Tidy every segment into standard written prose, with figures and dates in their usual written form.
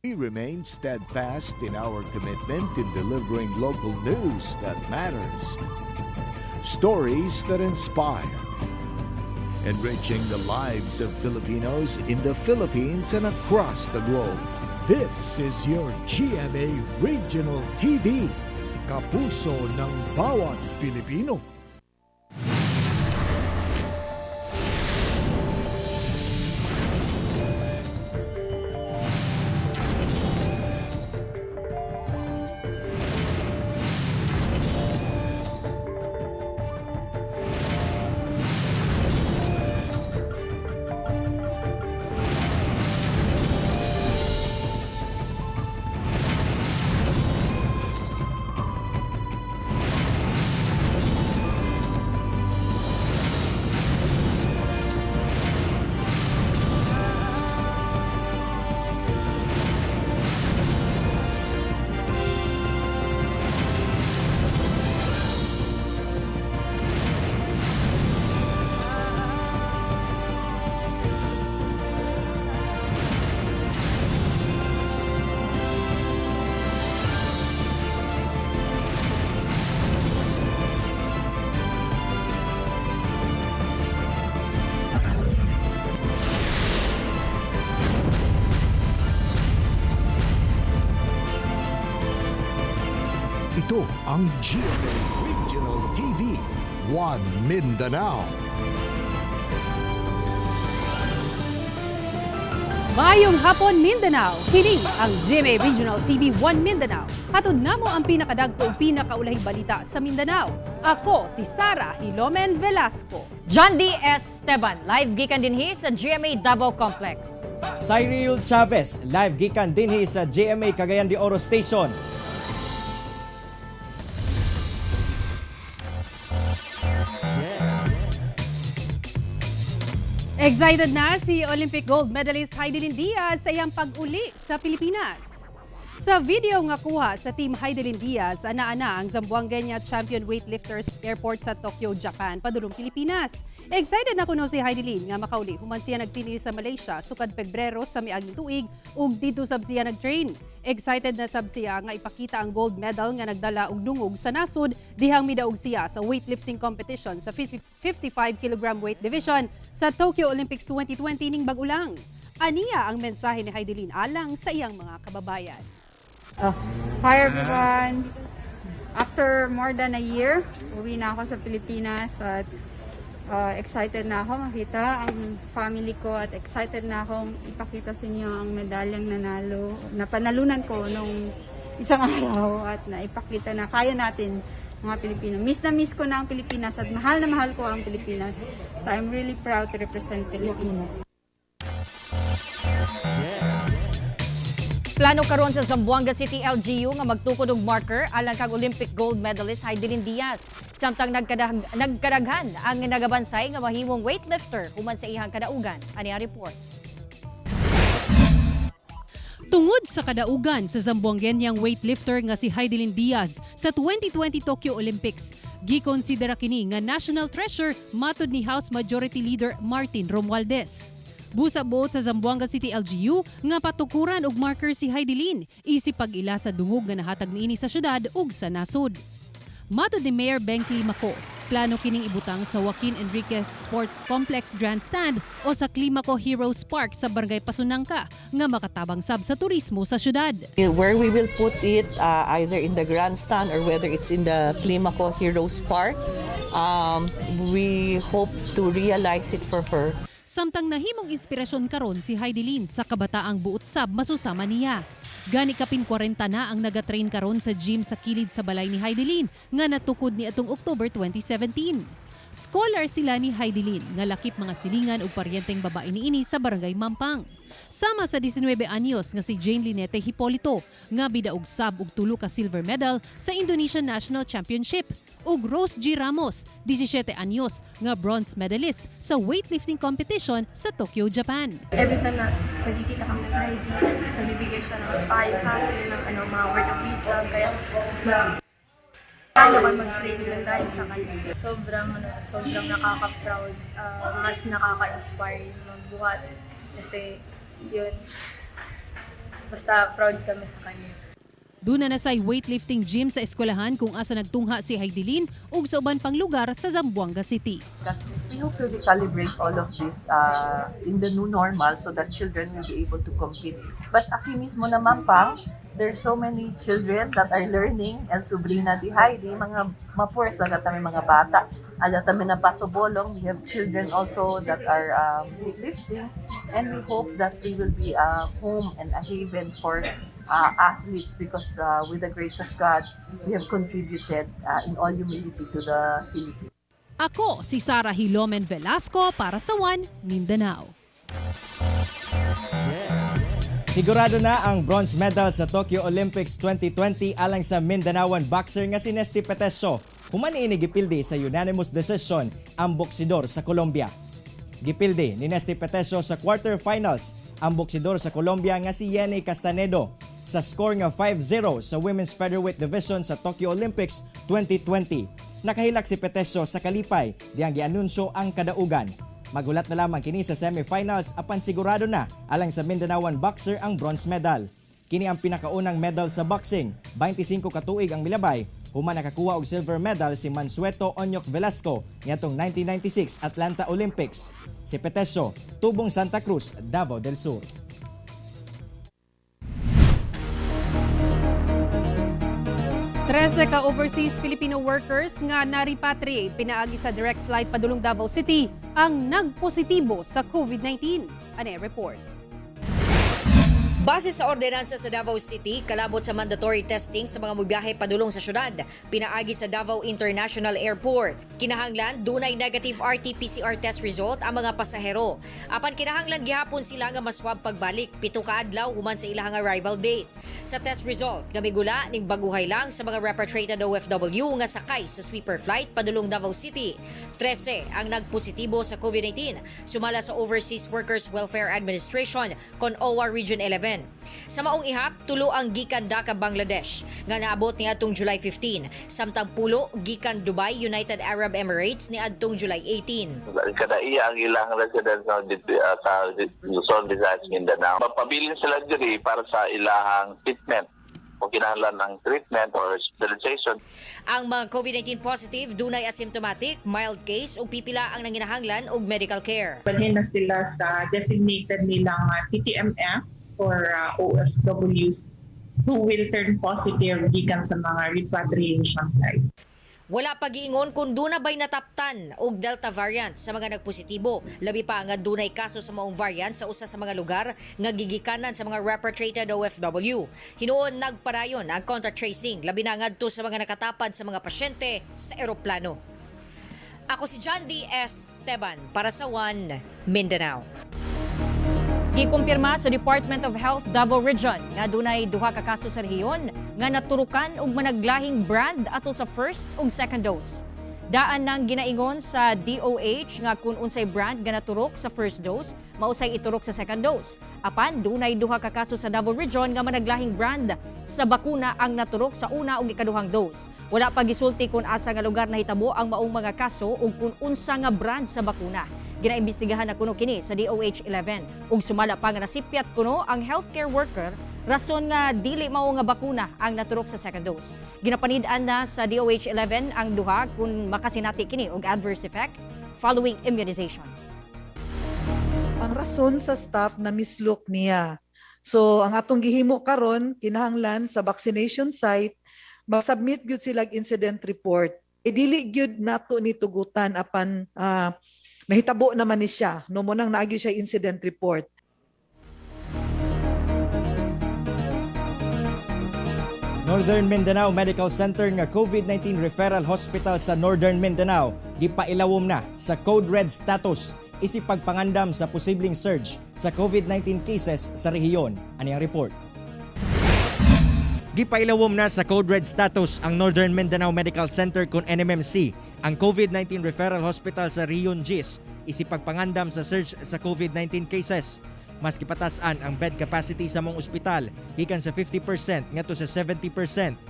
We remain steadfast in our commitment in delivering local news that matters. Stories that inspire. Enriching the lives of Filipinos in the Philippines and across the globe. This is your GMA Regional TV. Kapuso ng bawat Pilipino. Ito ang GMA Regional TV, One Mindanao. Mayong hapon, Mindanao! Kini ang GMA Regional TV 1 Mindanao. Hatod namo ang pinakadagko ug pinakaulahing balita sa Mindanao. Ako si Sara Hilomen Velasco. John D. Esteban, live gikan dinhi sa GMA Davao Complex. Cyril Chavez, live gikan dinhi sa GMA Cagayan de Oro Station. Excited na si Olympic gold medalist Hidilyn Diaz sa iyang pag-uli sa Pilipinas. Sa video nga kuha sa Team Hidilyn Diaz, ana-ana ang Zamboanga Champion Weightlifters Airport sa Tokyo, Japan, padulong Pilipinas. Excited na kuno si Hidilyn nga makauli human siya nagtinili sa Malaysia sukad Pebrero sa miaging tuig ug dito sab siya nag-train. Excited na sab siya nga ipakita ang gold medal nga nagdala og dungog sa nasod dihang midaog siya sa weightlifting competition sa 55 kg weight division sa Tokyo Olympics 2020 ning bag-ulang. Aniya ang mensahe ni Hidilyn alang sa iyang mga kababayan. Hi everyone! After more than a year, uwi na ako sa Pilipinas at excited na ako makita ang family ko at excited na akong ipakita sa inyo ang medalyang napanalunan ko nung isang araw at naipakita na kaya natin mga Pilipino. Miss na miss ko na ang Pilipinas at mahal na mahal ko ang Pilipinas. So I'm really proud to represent Pilipinas. Plano karon sa Zamboanga City LGU nga magtukod og marker alang kag Olympic gold medalist Hidilyn Diaz. Samtang nagkadaghan ang nagabansay nga mahimong weightlifter human sa ihang kadaugan. Ani ang report. Tungod sa kadaugan sa Zamboangueñang weightlifter nga si Hidilyn Diaz sa 2020 Tokyo Olympics, gikonsidera kini nga national treasure matud ni House Majority Leader Martin Romualdez. Busa-buot sa Zamboanga City LGU nga patukuran og marker si Hidilyn isip pag-ila sa dungog nga nahatag niini sa syudad ug sa nasod. Matud ni Mayor Benky Mako, plano kining ibutang sa Joaquin Enriquez Sports Complex Grandstand o sa Climaco Heroes Park sa Barangay Pasunangka nga makatabang sab sa turismo sa syudad. Where we will put it, either in the grandstand or whether it's in the Climaco Heroes Park, we hope to realize it for her. Samtang nahimong inspirasyon karon si Hidilyn sa kabataang buot sab masusama niya. Gani kapin 40 na ang nagatrain karon sa gym sa kilid sa balay ni Hidilyn nga natukod ni atong October 2017. Scholar sila ni Hidilyn nga lakip mga silingan ug paryenteng babae niini sa Barangay Mampang. Sama sa 19 anyos nga si Jane Linete Hipolito nga bidaog sab og 3 ka silver medal sa Indonesian National Championship ug Rose G. Ramos, 17 anyos nga bronze medalist sa weightlifting competition sa Tokyo, Japan. Every time na nagkikita kami na Heidi, nagbibigay siya ng payo sa akin ng mga word of wisdom, kaya mas kaya naman mag-training lang dahil sa kanya. Sobrang nakaka-proud, mas nakaka-inspire magbuhat kasi yun, basta proud kami sa kanya. Doon na nasay weightlifting gym sa eskwelahan kung asa nagtungha si Heidelin ug sa uban pang lugar sa Zamboanga City. We hope to recalibrate all of this in the new normal so that children will be able to compete. But aki mismo naman pang, there's so many children that are learning and Subrina di Heidi, mga mapuwersa kami mga bata. Ala kami na pasobolong, we have children also that are weightlifting and we hope that they will be a home and a haven for athletes because with the grace of God, we have contributed in all humility to the Philippines. Ako si Sara Hilomen Velasco para sa One Mindanao. Sigurado na ang bronze medal sa Tokyo Olympics 2020 alang sa Mindanaoan boxer nga si Nesty Petesio. Human inigipildi sa unanimous decision ang boksidor sa Colombia. Gipildi ni Nesty Petesio sa quarterfinals ang boksidor sa Colombia nga si Yenny Castanedo sa score nga 5-0 sa Women's Featherweight Division sa Tokyo Olympics 2020. Nakahilak si Petesio sa kalipay diyang gianunsyo ang kadaugan. Magulat na lamang kini sa semifinals apan sigurado na alang sa Mindanaoan boxer ang bronze medal. Kini ang pinakaunang medal sa boxing, 25 katuig ang milabay. Human nakakuha og silver medal si Mansueto Onyok Velasco niadtong 1996 Atlanta Olympics. Si Petesio, tubong Santa Cruz, Davao del Sur. Trese ka overseas Filipino workers nga na-repatriate pinaagi sa direct flight padulong Davao City ang nagpositibo sa COVID-19. Ane report. Base sa ordinansa sa Davao City, kalabot sa mandatory testing sa mga mubiyahe padulong sa syudad, pinaagi sa Davao International Airport. Kinahanglan, dunay negative RT-PCR test result ang mga pasahero. Apan kinahanglan gihapon sila nga maswab pagbalik 7 ka adlaw human sa ilang arrival date. Sa test result, gamigula ning baguhay lang sa mga repatriated OFW nga sakay sa sweeper flight padulong Davao City. 13 ang nagpositibo sa COVID-19, sumala sa Overseas Workers Welfare Administration kon OWA Region 11. Sa maong ihap, 3 ang gikan Dhaka, Bangladesh nga naabot ni adtong July 15, samtang 10 gikan Dubai, United Arab Emirates ni adtong July 18. Kada iya ang ilang residents sa Luzon, Visayas, Mindanao. Mapabilin sila diri para sa ilahang treatment o kinahanglan ng treatment or hospitalization. Ang mga COVID-19 positive dunay asymptomatic, mild case o pipila ang nanginahanglan og medical care. Balhin na sila sa designated nilang TTMF for OFWs who will turn positive gikan sa mga repatriation flight. Wala pag-iingon kung duna ba'y nataptan og Delta variant sa mga nagpositibo. Labi pa nga dunay kaso sa maong variant sa usa sa mga lugar nga gigikanan sa mga repatriated OFW. Hinuon nagpadayon ang contact tracing, labi na ngadto sa mga nakatapad sa mga pasyente sa eroplano. Ako si John D. Esteban para sa One Mindanao. Gikumpirma sa Department of Health Davao Region nga dunay 2 ka kaso sa rehiyon nga naturukan og managlahing brand ato sa first ug second dose. Daan nang ginaingon sa DOH nga kung unsay brand nga naturok sa first dose, mausay iturok sa second dose. Apan dunay 2 ka kaso sa Davao Region nga managlahing brand sa bakuna ang naturok sa una ug ikaduhang dose. Wala pa gisulti kung asa nga lugar nahitabo ang maong mga kaso ug kung unsa nga brand sa bakuna. Ginaimbestigahan na kuno kini sa DOH 11 ug sumala pa nga nasipyat kuno ang healthcare worker rason nga dili mao nga bakuna ang naturok sa second dose. Ginapanid-an na sa DOH 11 ang duha kung makasinati kini og adverse effect following immunization. Ang rason sa staff na mislook niya. So ang atong gihimo karon kinahanglan sa vaccination site mag-submit gyud sila incident report. Dili gyud nato ni tugutan apan mahitabo naman ni siya no mo nang naagi siya incident report. Northern Mindanao Medical Center nga COVID-19 referral hospital sa Northern Mindanao gipailawom na sa Code Red status isip pagpangandam sa posibleng surge sa COVID-19 cases sa rehiyon. Ani ang report. Gipailawom na sa Code Red status ang Northern Mindanao Medical Center kun NMMC ang COVID-19 referral hospital sa Rehiyon GIS isip pagpangandam sa surge sa COVID-19 cases. Mas gipatasan ang bed capacity sa mong ospital gikan sa 50% ngadto sa 70%.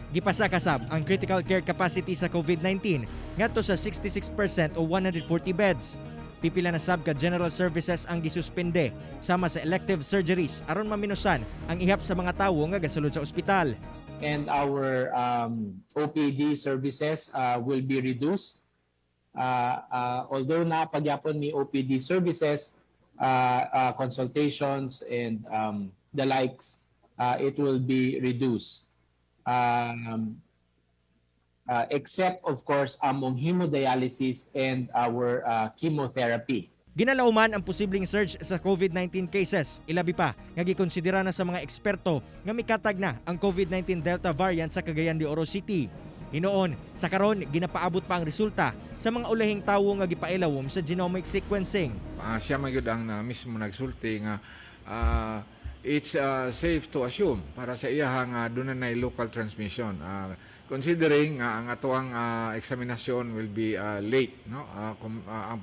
Gipasa kasab ang critical care capacity sa COVID-19 ngadto sa 66% o 140 beds. Pipila na sab ka general services ang gisuspende sama sa elective surgeries aron maminusan ang ihap sa mga tawo nga gasulod sa ospital. And our OPD services will be reduced. Although napagyapon ni OPD services, consultations and the likes, it will be reduced. Except of course among hemodialysis and our chemotherapy. Ginalauman ang posibleng surge sa COVID-19 cases. Ilabi pa nga gikonsidera na sa mga eksperto nga mikatag na ang COVID-19 Delta variant sa Cagayan de Oro City. Hinoon, sa karon ginapaabot pa ang resulta sa mga ulahing tawo nga gipailawom sa genomic sequencing. Siya magyud ang mismo nagsulti nga it's safe to assume para sa iya nga dunay local transmission. Considering ang atuang examination will be late, no? Ang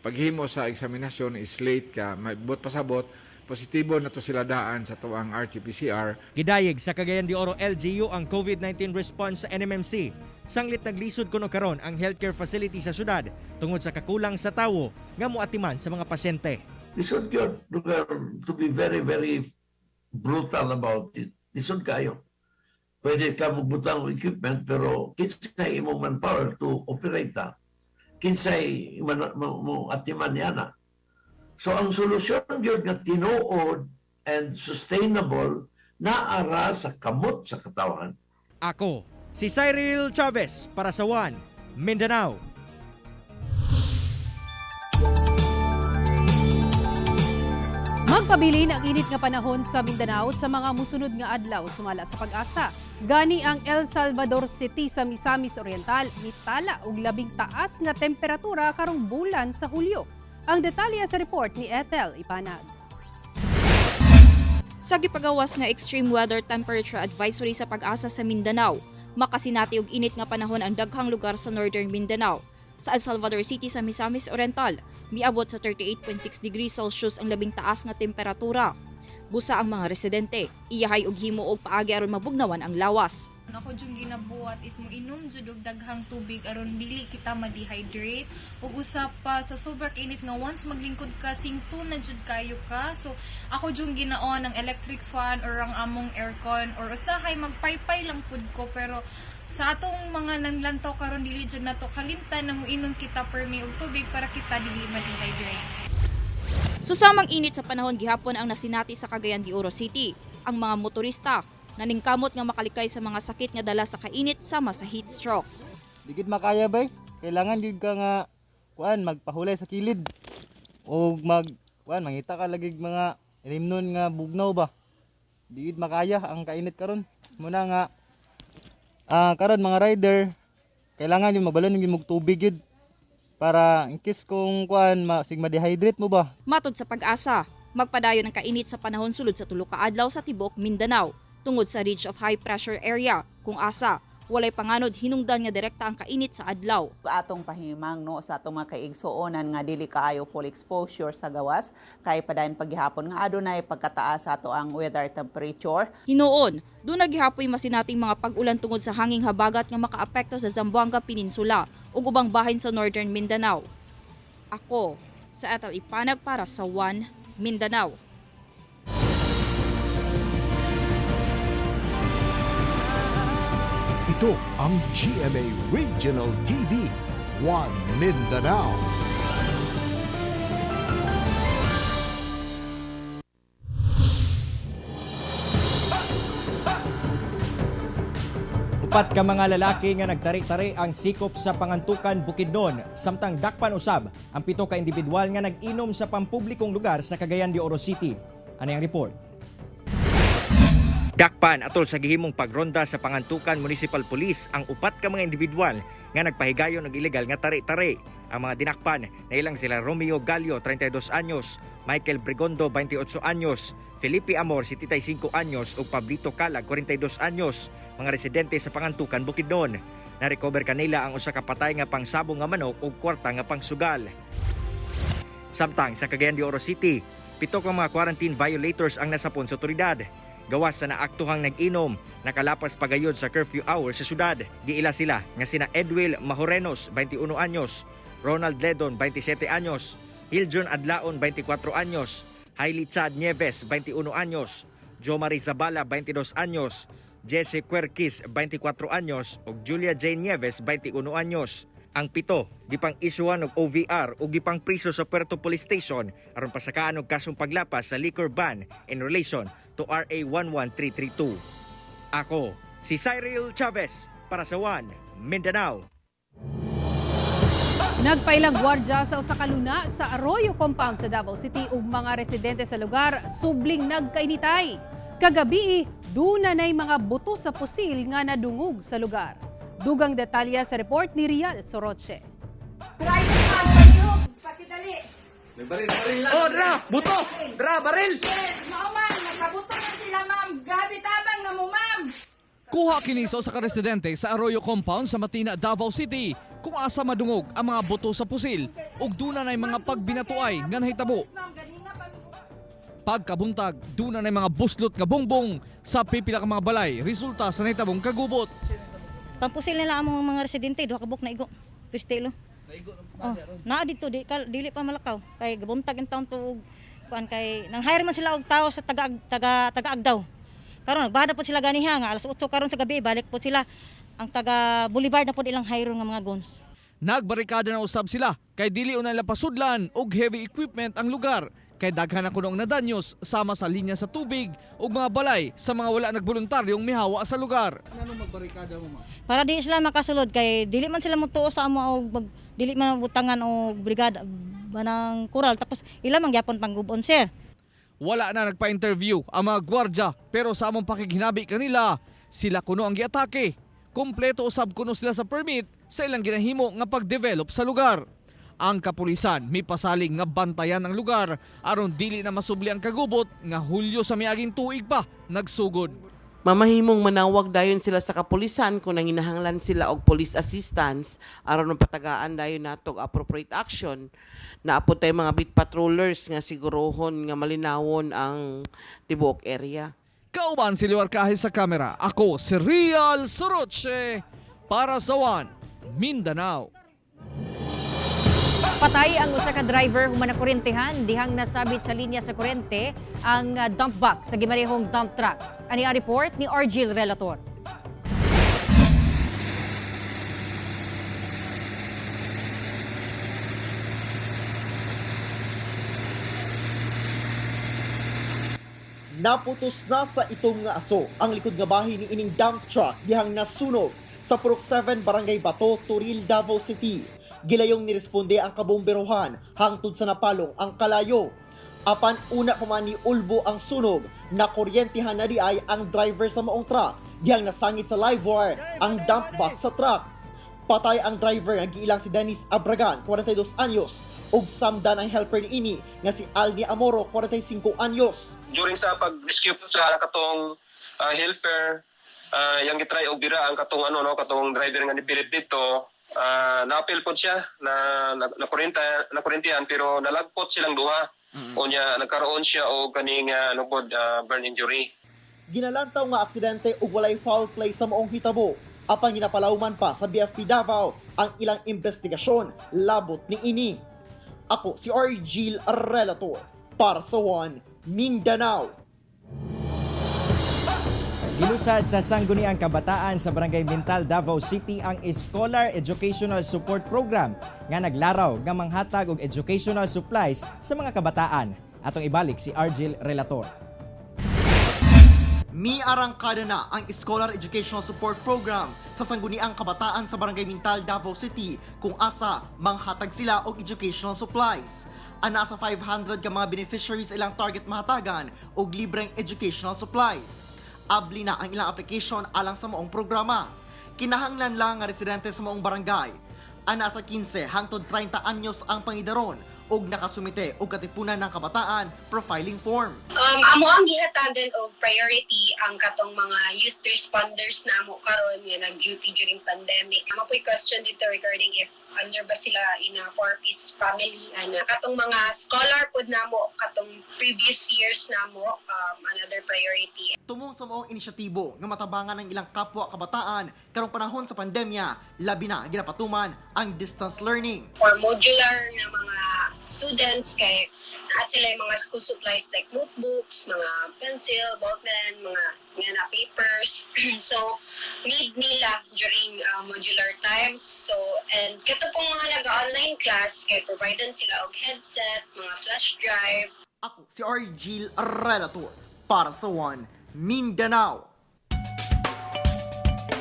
paghimo sa examination is late ka, bot pasabot, positibo na to sila daan sa tuang RT-PCR. Gidayeg sa Cagayan de Oro LGU ang COVID-19 response sa NMMC. Sanglit naglisod kuno karon ang healthcare facility sa syudad tungod sa kakulang sa tawo nga moatiman sa mga pasyente. Lisod yun, to be very, very brutal about it. Lisod kayo. Pwede ka magbutang ng equipment pero kinsay imong manpower to operate that. Kinsay mo atiman yana. So ang solusyon yun nga tinuod and sustainable na ara sa kamot sa katawan. Ako, si Cyril Chavez para sa One Mindanao. Magpabilin ang init nga panahon sa Mindanao sa mga musunod nga adlaw sumala sa pag-asa. Gani ang El Salvador City sa Misamis Oriental mitala og labing taas nga temperatura karong bulan sa Hulyo. Ang detalye sa report ni Ethel Ipanag. Sa gipagawas nga extreme weather temperature advisory sa pag-asa sa Mindanao, makasinati og init nga panahon ang daghang lugar sa Northern Mindanao. Sa El Salvador City sa Misamis Oriental, miabot sa 38.6 degrees Celsius ang labing taas nga temperatura. Busa ang mga residente, iyahay og himo og paagi aron mabugnawan ang lawas. Ako jung ginabuhat is mo inom jud og daghang tubig aron dili kita ma-dehydrate ug usap pa sa sobrang init nga once maglingkod ka singto na jud kayo ka. So ako jung ginaon ang electric fan or ang among aircon or usahay magpaypay lang pud ko pero sa atong mga nanglantaw karon dili jud nato kalimtan na moinom kita permi og tubig para kita dili ma-dehydrate. Susamang init sa panahon gihapon ang nasinati sa Cagayan de Oro City. Ang mga motorista naningkamot nga makalikay sa mga sakit nga dala sa kainit sama sa heat stroke. Digid makaya bay, kailangan gid ka nga magpahulay sa kilid o mangita ka lagi mga limnon nga bugnaw ba. Digid makaya ang kainit karon. Muna nga karon mga rider kailangan yung mabalon yung tubig gid para in case kung ma-dehydrate mo ba. Matod sa pag-asa, magpadayon ang kainit sa panahon sulod sa tulo ka adlaw sa tibuok Mindanao tungod sa ridge of high pressure area kung asa walay panganod hinungdan nga direkta ang kainit sa adlaw. Atong pahimang no sa atong mga kaigsuonan nga dili kaayo full exposure sa gawas kay padayon paghihapon nga adunay pagkataas sa ato ang weather temperature. Hinuon, doon naghihapoy masinating mga pag-ulan tungod sa hanging habagat nga makaapekto sa Zamboanga Peninsula ug ubang bahin sa Northern Mindanao. Ako sa Ethel Ipanag para sa One Mindanao. Ito ang GMA Regional TV, One Mindanao. Upat ka mga lalaki nga nagtari-tari ang sikop sa Pangantukan, Bukidnon, samtang dakpan usab ang 7 ka individual nga nag-inom sa pampublikong lugar sa Cagayan de Oro City. Ano ang report? Dakpan atol sa gihimong pagronda sa Pangantukan Municipal Police ang 4 ka mga individual nga nagpahigayon og ilegal nga tari-tari. Ang mga dinakpan na ilang sila Romeo Gallo, 32 anyos, Michael Brigondo, 28 anyos, Felipe Amor, 75 anyos ug Pablito Calag, 42 anyos, mga residente sa Pangantukan, Bukidnon. Na-recover kanila ang usa ka patay nga pangsabong nga manok ug kwarta nga pangsugal. Samtang sa Cagayan de Oro City, 7 ka mga quarantine violators ang nasapon sa otoridad. Gawas sa naaktuhang nag-inom, nakalapas pagayod sa curfew hour sa syudad. Giila sila nga sina Edwil Mahorenos, 21 anyos, Ronald Ledon, 27 anyos, Hiljon Adlaon, 24 anyos, Hailey Chad Nieves, 21 anyos, Jomari Zabala, 22 anyos, Jesse Querquis, 24 anyos, ug Julia Jane Nieves, 21 anyos. Ang pito, gipang isyuhan og OVR ug gipang priso sa Puerto Police Station aron pasakaan og kasong paglapas sa liquor ban in relation to RA 11332. Ako, si Cyril Chavez para sa One Mindanao. Nagpailang gwardya sa usa ka luna sa Arroyo Compound sa Davao City ug mga residente sa lugar subling nagkainitay. Kagabi, duna nay mga buto sa pusil nga nadungog sa lugar. Dugang detalya sa report ni Rial Soroche. Oh, dra! Buto! Dra, baril! Yes, mauman! Nakabuto na sila, ma'am! Grabe tabang na mo, ma'am! Kuha kiniso sa karesidente sa Arroyo Compound sa Matina, Davao City kung asa madungog ang mga buto sa pusil ug duna nay mga pagbinatuay nga nahitabo. Pagkabuntag, duna nay mga buslot nga bongbong sa pipila ka mga balay resulta sa nahitabong kagubot. Pampusil nila among mga residente, duha ka buk na igo. Pistilo. Oh, naa dito dili pa malakaw kay gabuntag ang taon to kuan kay nang hire man sila og tao sa taga-Agdaw. Karon nagbada po sila ganiha nga alas 8 karon sa gabi balik po sila ang taga Boulevard na po ilang hire nga mga guns. Nagbarikada na usab sila kay dili unay lapasudlan og heavy equipment ang lugar kay daghan na kuno ang nadanyos sama sa linya sa tubig ug mga balay sa mga wala nagboluntaryong mihawa sa lugar. Ano magbarikada mo, ma'am? Para di sila makasulod kay dili man sila motuo sa amo og dili man butangan og brigada banang kural tapos ila man gyapon panggubon sir. Wala na nagpa-interview ang mga gwardya pero sa among pakighinabi kanila sila kuno ang giatake. Kompleto usab kuno sila sa permit sa ilang ginahimo nga pag-develop sa lugar. Ang kapulisan may pasaling nga bantayan ang lugar aron dili na masubli ang kagubot nga Hulyo sa miaging tuig pa nagsugod. Mamahimong manawag dayon sila sa kapulisan kung nanginahanglan sila og police assistance aron mapatagaan dayon natog appropriate action. Naapod tay mga beat patrollers nga sigurohon nga malinawon ang tibuok area. Kauban si Liwar Kahis sa kamera. Ako si Rial Soroche para sa One Mindanao. Patay ang usa ka driver human na kurentehan dihang nasabit sa linya sa kurente ang dump box sa gimarehong dump truck. Ani ang report ni Argil Relator. Naputos na sa itong nga aso ang likod nga bahin ni ining dump truck dihang nasunog sa Purok 7 Barangay Bato, Turil, Davao City. Gilayong niresponde ang kabomberohan hangtod sa napalong ang kalayo. Apan una pa man ni ulbo ang sunog, nakuryentehan na di ay ang driver sa maong truck dihang nasangit sa live wire ang dump box sa truck. Patay ang driver nga giilang si Dennis Abragan, 42 anyos, ug samdan ang helper ni ini nga si Aldi Amoro, 45 anyos. During sa pag-rescue sa katong helper, yang gitry og dira ang katong katong driver nga nipilit dito, na-appeal po siya na kurentihan pero nalagpot silang duha. Unya nagkaroon siya og kaning burn injury. Ginalantaw nga aksidente ug walay foul play sa maong hitabo. Apan ginapalawman pa sa BFP Davao ang ilang investigasyon labot ni ini. Ako si Argil Relator para sa One Mindanao. Gilusad sa Sangguniang Kabataan sa Barangay Mintal, Davao City ang Scholar Educational Support Program nga naglaraw nga manghatag og educational supplies sa mga kabataan. Atong ibalik si Argil Relator. Miarangkada na ang Scholar Educational Support Program sa Sangguniang Kabataan sa Barangay Mintal, Davao City kung asa manghatag sila og educational supplies. Ana sa 500 ka mga beneficiaries ilang target mahatagan og libreng educational supplies. Abli na ang ilang application alang sa maong programa. Kinahanglan lang nga residente sa maong barangay. Ana sa 15 hangtod 30 anyos ang pangidaron og nakasumite og katipunan ng kabataan profiling form. Amo ang gihatagan og priority ang katong mga youth responders namo karon nga nag-duty during pandemic. Amo po'y question dito regarding if under ba sila in a four-piece family and katong mga scholar pod namo katong previous years namo another priority. Tumong sa maong inisyatibo nga matabangan ng ilang kapwa kabataan karong panahon sa pandemya, labi na ginapatuman ang distance learning. For modular na mga students kay naa sila yung mga school supplies like notebooks, mga pencil, ballpen, mga nga papers. So need nila during modular times. So and kato pong mga nag-online class kay providean sila og headset, mga flash drive. Ako si Argil Relator para sa One Mindanao.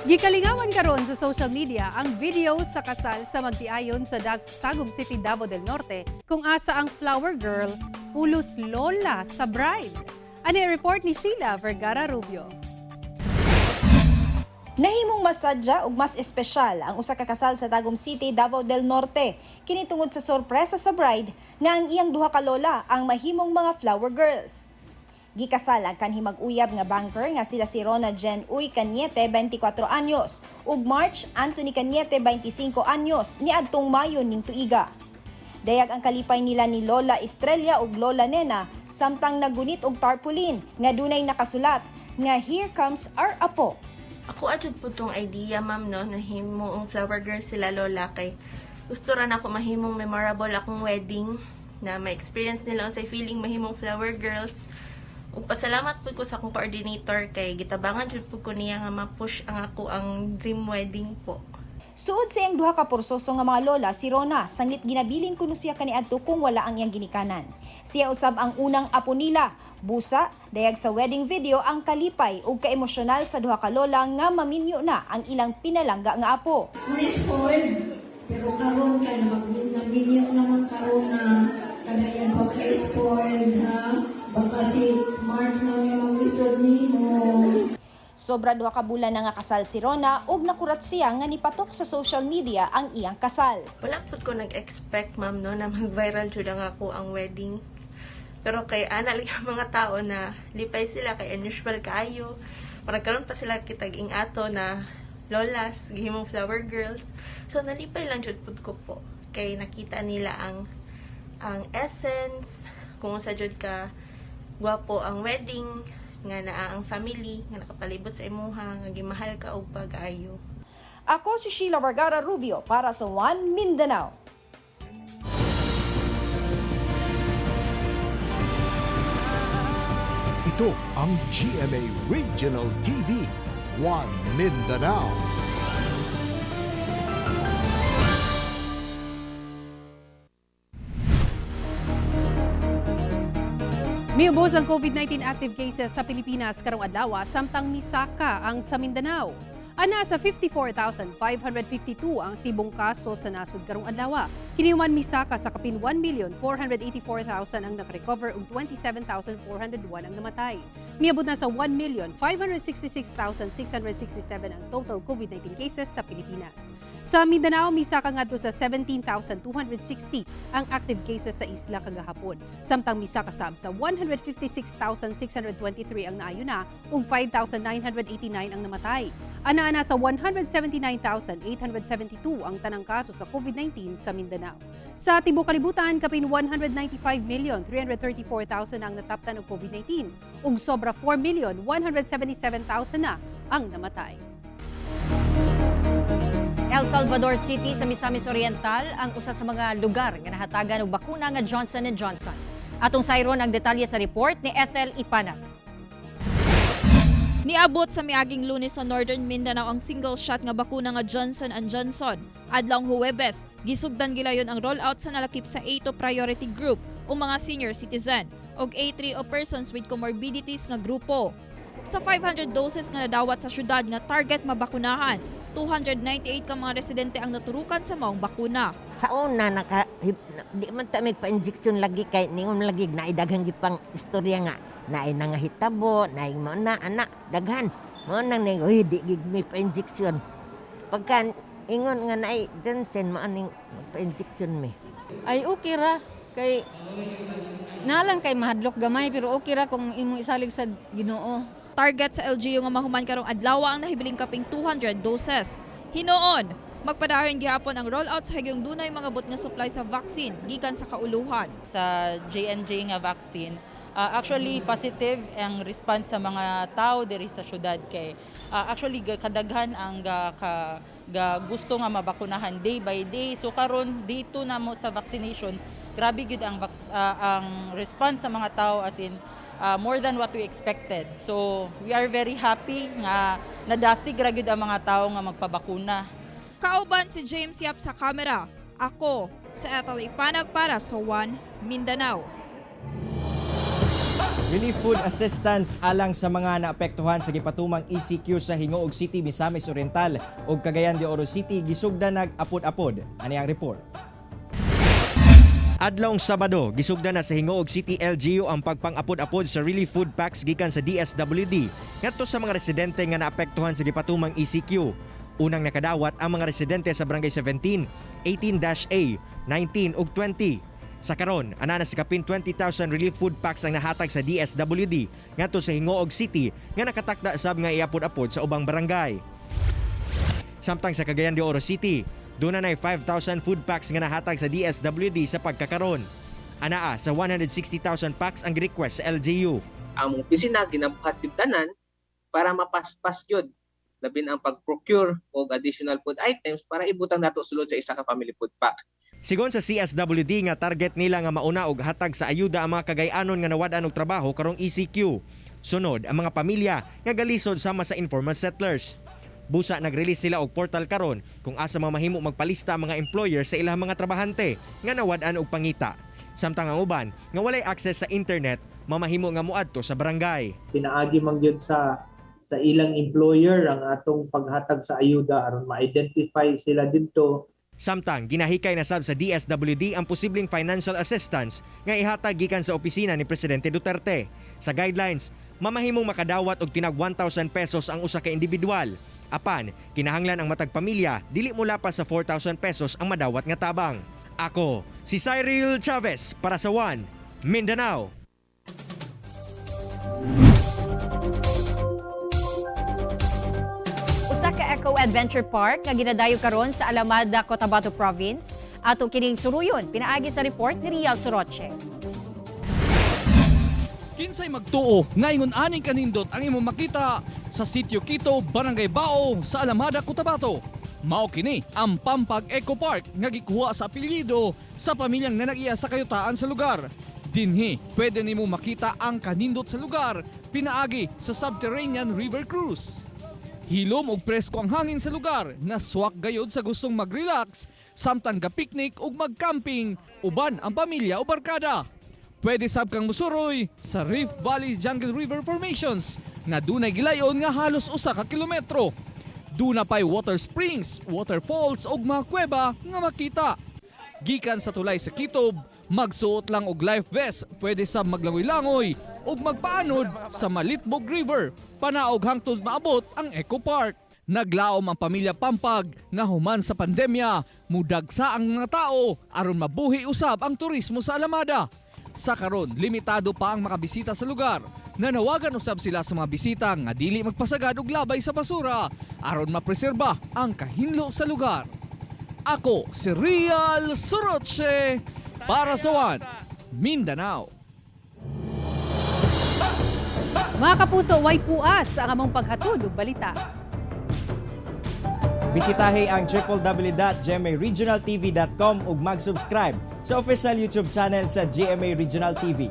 Gikalingawan karon sa social media ang video sa kasal sa magtiayon sa Tagum City, Davao del Norte kung asa ang flower girl pulos lola sa bride. Ani report ni Sheila Vergara Rubio. Nahimong mas sadya ug mas espesyal ang usa ka kasal sa Tagum City, Davao del Norte kini tungod sa sorpresa sa bride nga ang iyang duha ka lola ang mahimong mga flower girls. Gikasal ang kanhi mag-uyab nga banker nga sila si Rona Jen Uy Cañete, 24 anyos, ug March Anthony Cañete, 25 anyos, niadtong Mayo ning tuiga. Dayag ang kalipay nila ni Lola Estrella ug Lola Nena samtang nagunit og tarpaulin nga dunay nakasulat nga Here Comes Our Apo. Ako adjud po tong idea, ma'am, no, na himong flower girl sila lola kay gusto ra nako mahimong memorable akong wedding na ma-experience nila unsay feeling mahimong flower girls. Ug pasalamat po ko sa akong coordinator kay gitabangan jud po ko niya nga ma-push ang ako ang dream wedding po. Suod sa iyang duha ka porsoso nga mga lola, si Rona sanglit ginabilin kuno siya kaniadto kung wala ang iyang ginikanan. Siya usab ang unang apo nila. Busa, dayag sa wedding video ang kalipay ug kaemosyonal sa duha ka lola nga maminyo na ang ilang pinalangga nga apo. Spoiled, pero karon kay naminyo naman karon na kanayan pagka-spoiled ha. Baka si March na may maglisod nimo. Sobra duha ka bulan na nga kasal si Rona ug nakurat siya nga nipatok sa social media ang iyang kasal. Wala po ko nag-expect, ma'am, no, na mag-viral jud ang ako ang wedding. Pero kay ana lang mga tao na lipay sila kay unusual kaayo. Para karon pa sila kitag-ing ato na lolas, gihimong flower girls. So nalipay lang jud pud ko po kay nakita nila ang essence kung sa jud ka gwapo ang wedding, nga naa ang family, nga nakapalibot sa imuha, nga gimahal ka og pag-ayo. Ako si Sheila Vergara Rubio para sa One Mindanao. Ito ang GMA Regional TV, One Mindanao. Miubos ang COVID-19 active cases sa Pilipinas karong adlaw samtang misaka ang sa Mindanao. Ana sa 54,552 ang aktibong kaso sa nasud karong adlaw. Kiniuman misaka sa kapin 1,484,000 ang nakarecover ug 27,401 ang namatay. Miabot na sa 1,566,667 ang total COVID-19 cases sa Pilipinas. Sa Mindanao, misaka ngadto sa 17,260 ang active cases sa isla kagahapon. Samtang misaka sab sa 156,623 ang naayo na ug 5,989 ang namatay. Ana sa 179,872 ang tanang kaso sa COVID-19 sa Mindanao. Sa tibuok kalibutan, kapin 195,334,000 ang nataptan og COVID-19 ug sobra 4,177,000 na ang namatay. El Salvador City sa Misamis Oriental ang usa sa mga lugar nga nahatagan og bakuna nga Johnson & Johnson. Atong sayron ang detalye sa report ni Ethel Ipanat. Niabot sa miaging Lunes sa Northern Mindanao ang single shot nga bakuna nga Johnson & Johnson. Adlawng Huwebes, gisugdan gilayon ang rollout sa nalakip sa A2 priority group o mga senior citizen og A3 o persons with comorbidities nga grupo. Sa 500 doses nga nadawat sa syudad nga target mabakunahan, 298 ka mga residente ang naturukan sa maong bakuna. Sa una, di man ta may pa-injection lagi kay niyon lagi na idaghang gipang istorya nga. Naay nangahitabo, naay mo na anak, daghan. Mo nang ning di gid may pa-injection. Pagkan ingon nga naay Johnson mo aning pa-injection mi. Ay okay ra. Kay nalang kay mahadlok gamay pero okay ra kung imong isalig sa Ginoo. Target sa LGU nga mahuman karong adlaw ang nahibiling kaping 200 doses. Hinoon, magpadayon gihapon ang rollout sa hagyong dunay mga bot nga supply sa vaccine gikan sa kauluhan. Sa J&J nga vaccine, actually positive ang response sa mga tao diri sa syudad kay actually kadaghan ang gusto nga mabakunahan day by day. So karon dito na mo sa vaccination, grabe gyud ang response sa mga tao as in more than what we expected. So we are very happy nga nadasig ra gyud ang mga tao nga magpabakuna. Kauban si James Yap sa kamera. Ako sa Ethel Ipanag para sa One Mindanao. Relief food assistance alang sa mga naapektuhan sa gipatumang ECQ sa Hingoog City, Misamis Oriental ug Cagayan de Oro City gisugdan nag-apod-apod. Ani ang report. Adlawng Sabado, gisugdan na sa Hingoog City LGU ang pagpang-apod-apod sa relief food packs gikan sa DSWD ngadto sa mga residente nga naapektuhan sa gipatumang ECQ. Unang nakadawat ang mga residente sa Barangay 17, 18-A, 19 ug 20. Sa karon, ana na sa kapin 20,000 relief food packs ang nahatag sa DSWD ngadto sa Hingoog City nga nakatakda sab nga iapod-apod sa ubang barangay. Samtang sa Cagayan de Oro City, doon na 5,000 food packs nga nahatag sa DSWD sa pagkakaron. Anaa sa 160,000 packs ang request sa LGU. Ang opisina ginabuhat yung tanan para mapaspas yun. Labin ang pag-procure og additional food items para ibutang nato sulod sa isa ka family food pack. Sigon sa CSWD nga target nila nga mauna og hatag sa ayuda ang mga Cagayanon nga nawad-an og trabaho karong ECQ. Sunod ang mga pamilya nga galisod sama sa informal settlers. Busa nag-release sila og portal karon kung asa mamahimo magpalista ang mga employer sa ilang mga trabahante nga nawad-an og pangita. Samtang ang uban nga walay access sa internet mamahimo nga moadto sa barangay. Pinaagi man gyud sa ilang employer ang atong paghatag sa ayuda aron ma-identify sila didto. Samtang ginahikay na sab sa DSWD ang posibleng financial assistance nga ihatag gikan sa opisina ni Presidente Duterte. Sa guidelines, mamahimong makadawat og tinag 1,000 pesos ang usa ka individual. Apan, kinahanglan ang matag pamilya dili mula pa sa 4,000 pesos ang madawat nga tabang. Ako, si Cyril Chavez para sa One Mindanao. Usa ka Eco Adventure Park nga ginadayo karon sa Alamada, Cotabato Province. Ato kining suruyon, pinaagi sa report ni Rial Soroche. Kinsay magtuo nga ingon aning kanindot ang imong makita sa Sitio Quito, Barangay Bao sa Alamada, Cotabato. Mao kini ang Pampag Eco Park nga gikuha sa apelyido sa pamilyang nanag-iya sa kayutaan sa lugar. Dinhi, pwede nimo makita ang kanindot sa lugar pinaagi sa subterranean river cruise. Hilom og presko ang hangin sa lugar na swak gayod sa gustong mag-relax, samtang ga-picnic ug mag-camping, uban ang pamilya o barkada. Pwede sab kang musuroy sa Rift Valley Jungle River Formations na dunay gilayon nga halos 1 ka kilometro. Duna pay water springs, waterfalls ug mga kuweba nga makita. Gikan sa tulay sa Kitob, magsuot lang og life vest, pwede sab maglangoy-langoy ug magpaanod sa Malitbog River, panaog hangtod maabot ang Eco Park. Naglaom ang pamilya Pampag nga human sa pandemya, mudagsa ang mga tao aron mabuhi usab ang turismo sa Alamada. Sa karon, limitado pa ang makabisita sa lugar. Nanawagan usab sila sa mga bisita nga dili magpasagad og labay sa basura aron mapreserba ang kahinlo sa lugar. Ako si Rial Soroche para sa One Mindanao. Mga kapuso, way puas ang among paghatod og balita. Bisitahi ang www.gmaregionaltv.com ug mag-subscribe sa official YouTube channel sa GMA Regional TV.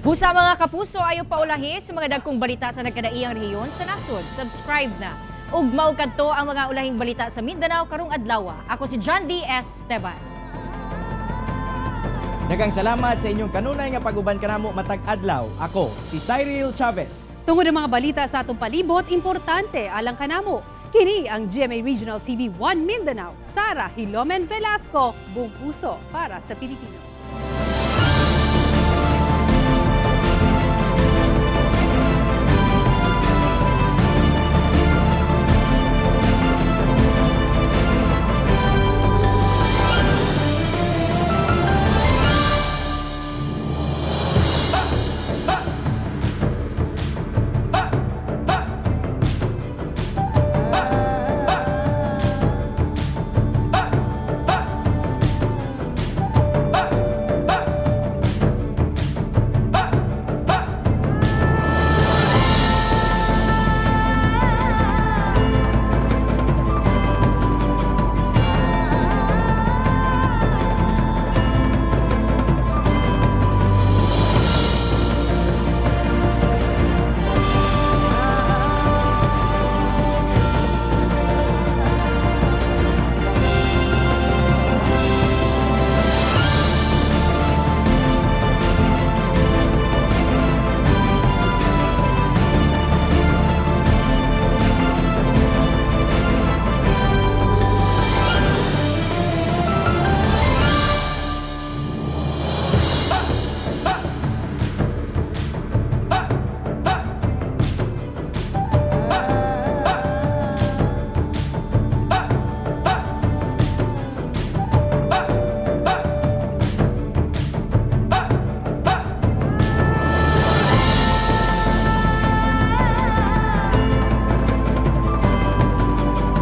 Busa mga kapuso, ayo paulahi sa mga dagkong balita sa nagkadaiyang rehiyon sa nasod. Subscribe na. Ug mao kadto ang mga ulahing balita sa Mindanao karong adlaw. Ako si John D. Esteban. Daghang salamat sa inyong kanunay nga pag-uban kanamo matag adlaw. Ako si Cyril Chavez. Tungod ang mga balita sa atong palibot, importante alang kanamo. Kini ang GMA Regional TV 1 Mindanao. Sara Hilomen Velasco, buong puso para sa Pilipino.